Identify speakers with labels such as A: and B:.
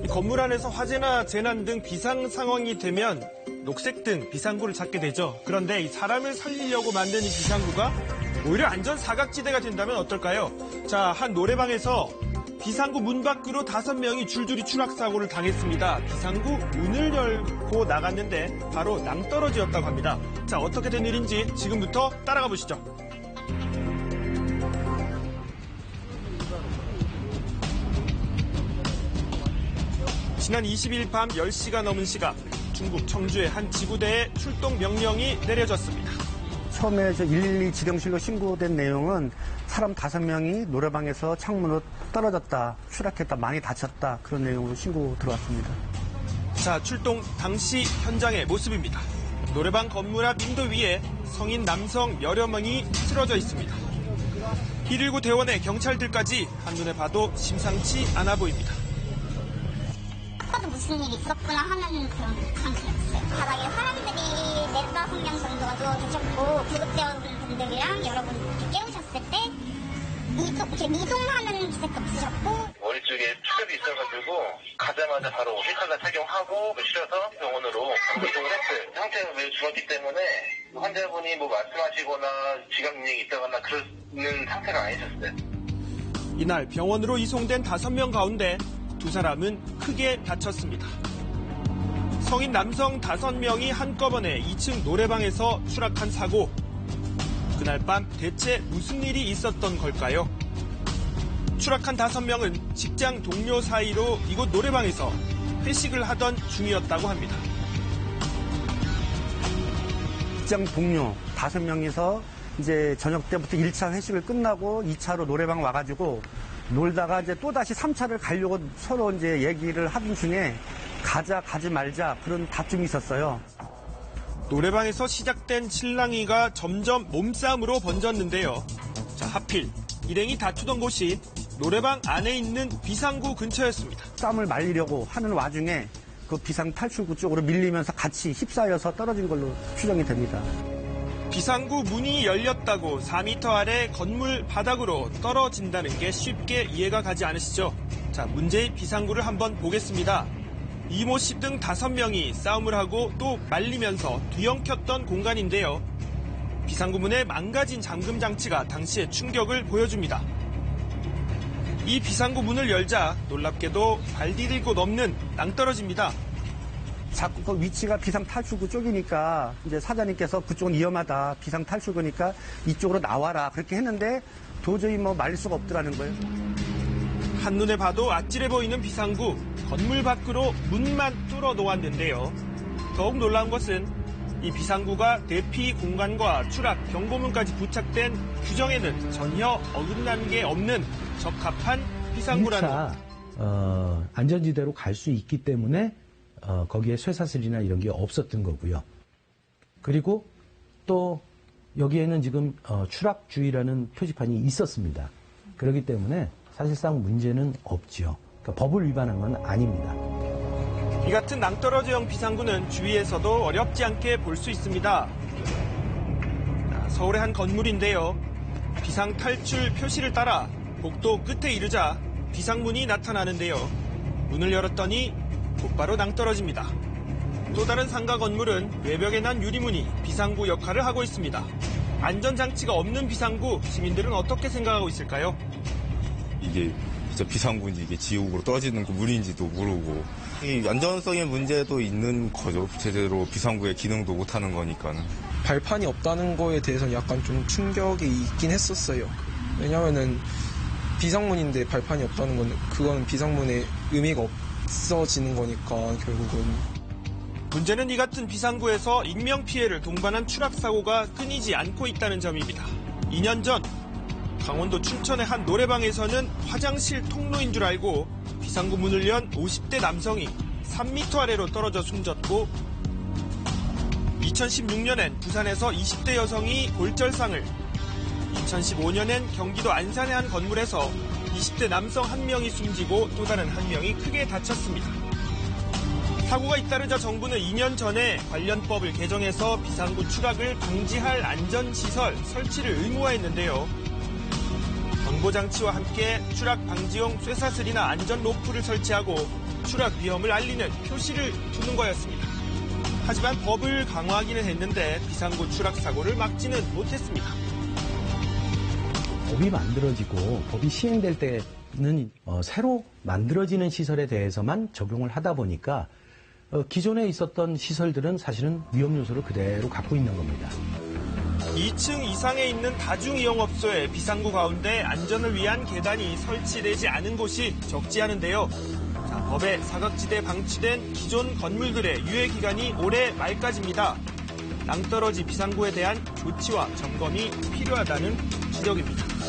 A: 이 건물 안에서 화재나 재난 등 비상 상황이 되면 녹색등 비상구를 찾게 되죠. 그런데 이 사람을 살리려고 만든 이 비상구가 오히려 안전 사각지대가 된다면 어떨까요? 자, 한 노래방에서 비상구 문 밖으로 5명이 줄줄이 추락사고를 당했습니다. 비상구 문을 열고 나갔는데 바로 낭떠러지였다고 합니다. 자, 어떻게 된 일인지 지금부터 따라가 보시죠. 지난 20일 밤 10시가 넘은 시각, 중국 청주의 한 지구대에 출동 명령이 내려졌습니다.
B: 처음에 112 지경실로 신고된 내용은 사람 5명이 노래방에서 창문으로 떨어졌다, 추락했다, 많이 다쳤다, 그런 내용으로 신고 들어왔습니다.
A: 자, 출동 당시 현장의 모습입니다. 노래방 건물 앞 인도 위에 성인 남성 여러 명이 쓰러져 있습니다. 119 대원의 경찰들까지 한눈에 봐도 심상치 않아 보입니다.
C: 무슨 일이 있었구나 하는 그런 상태였어요. 바닥에 사람들이 4-5명 정도가 누워 계셨고 구급대원분들이랑 여러분 깨우셨을 때 이렇게 미동하는 기색도 없으셨고
D: 머리 쪽에 출혈이 있어가지고 가자마자 바로 힐칼라 착용하고 실어서 병원으로 이동을 했어요. 상태가 매우 중했기 때문에 환자분이 말씀하시거나 지각능력이 있다거나 그런 상태가 아니셨어요.
A: 이날 병원으로 이송된 5명 가운데 2사람은 크게 다쳤습니다. 성인 남성 5명이 한꺼번에 2층 노래방에서 추락한 사고. 그날 밤 대체 무슨 일이 있었던 걸까요? 추락한 5명은 직장 동료 사이로 이곳 노래방에서 회식을 하던 중이었다고 합니다.
B: 직장 동료 5명이서 이제 저녁 때부터 1차 회식을 끝나고 2차로 노래방 와가지고 놀다가 이제 또다시 3차를 가려고 서로 이제 얘기를 하던 중에 가지 말자 그런 다툼이 있었어요.
A: 노래방에서 시작된 실랑이가 점점 몸싸움으로 번졌는데요. 자, 하필 일행이 다투던 곳이 노래방 안에 있는 비상구 근처였습니다.
B: 싸움을 말리려고 하는 와중에 그 비상 탈출구 쪽으로 밀리면서 같이 휩싸여서 떨어진 걸로 추정이 됩니다.
A: 비상구 문이 열렸다고 4m 아래 건물 바닥으로 떨어진다는 게 쉽게 이해가 가지 않으시죠? 자, 문제의 비상구를 한번 보겠습니다. 이모 씨 등 5명이 싸움을 하고 또 말리면서 뒤엉켰던 공간인데요. 비상구 문의 망가진 잠금 장치가 당시의 충격을 보여줍니다. 이 비상구 문을 열자 놀랍게도 발 디딜 곳 없는 낭떠러집니다.
B: 자꾸 그 위치가 비상 탈출구 쪽이니까 이제 사장님께서 그쪽은 위험하다, 비상 탈출구니까 이쪽으로 나와라 그렇게 했는데 도저히 말릴 수가 없더라는 거예요.
A: 한눈에 봐도 아찔해 보이는 비상구, 건물 밖으로 문만 뚫어 놓았는데요. 더욱 놀라운 것은 이 비상구가 대피 공간과 추락 경고문까지 부착된 규정에는 전혀 어긋난 게 없는 적합한 비상구라는 겁니다.
E: 안전지대로 갈 수 있기 때문에 거기에 쇠사슬이나 이런 게 없었던 거고요. 그리고 또 여기에는 지금 추락주의라는 표지판이 있었습니다. 그렇기 때문에 사실상 문제는 없죠. 그러니까 법을 위반한 건 아닙니다.
A: 이 같은 낭떠러지형 비상구는 주위에서도 어렵지 않게 볼 수 있습니다. 서울의 한 건물인데요. 비상 탈출 표시를 따라 복도 끝에 이르자 비상문이 나타나는데요. 문을 열었더니 곧바로 낭떠러집니다. 또 다른 상가 건물은 외벽에 난 유리문이 비상구 역할을 하고 있습니다. 안전장치가 없는 비상구, 시민들은 어떻게 생각하고 있을까요?
F: 이게 진짜 비상구인지 이게 지옥으로 떨어지는 그 물인지도 모르고 이 안전성의 문제도 있는 거죠. 제대로 비상구의 기능도 못하는 거니까는.
G: 발판이 없다는 거에 대해서는 약간 좀 충격이 있긴 했었어요. 왜냐면은 비상문인데 발판이 없다는 건 그건 비상문의 의미가 없어지는 거니까 결국은.
A: 문제는 이 같은 비상구에서 인명피해를 동반한 추락사고가 끊이지 않고 있다는 점입니다. 2년 전 강원도 춘천의 한 노래방에서는 화장실 통로인 줄 알고 비상구 문을 연 50대 남성이 3m 아래로 떨어져 숨졌고 2016년엔 부산에서 20대 여성이 골절상을, 2015년엔 경기도 안산의 한 건물에서 20대 남성 1명이 숨지고 또 다른 1명이 크게 다쳤습니다. 사고가 잇따르자 정부는 2년 전에 관련법을 개정해서 비상구 추락을 방지할 안전시설 설치를 의무화했는데요. 경보장치와 함께 추락 방지용 쇠사슬이나 안전 로프를 설치하고 추락 위험을 알리는 표시를 두는 거였습니다. 하지만 법을 강화하기는 했는데 비상구 추락 사고를 막지는 못했습니다.
E: 법이 만들어지고 법이 시행될 때는 새로 만들어지는 시설에 대해서만 적용을 하다 보니까 기존에 있었던 시설들은 사실은 위험 요소를 그대로 갖고 있는 겁니다.
A: 2층 이상에 있는 다중이용업소에 비상구 가운데 안전을 위한 계단이 설치되지 않은 곳이 적지 않은데요. 법에 사각지대 방치된 기존 건물들의 유예 기간이 올해 말까지입니다. 낭떠러지 비상구에 대한 조치와 점검이 필요하다는 지적입니다.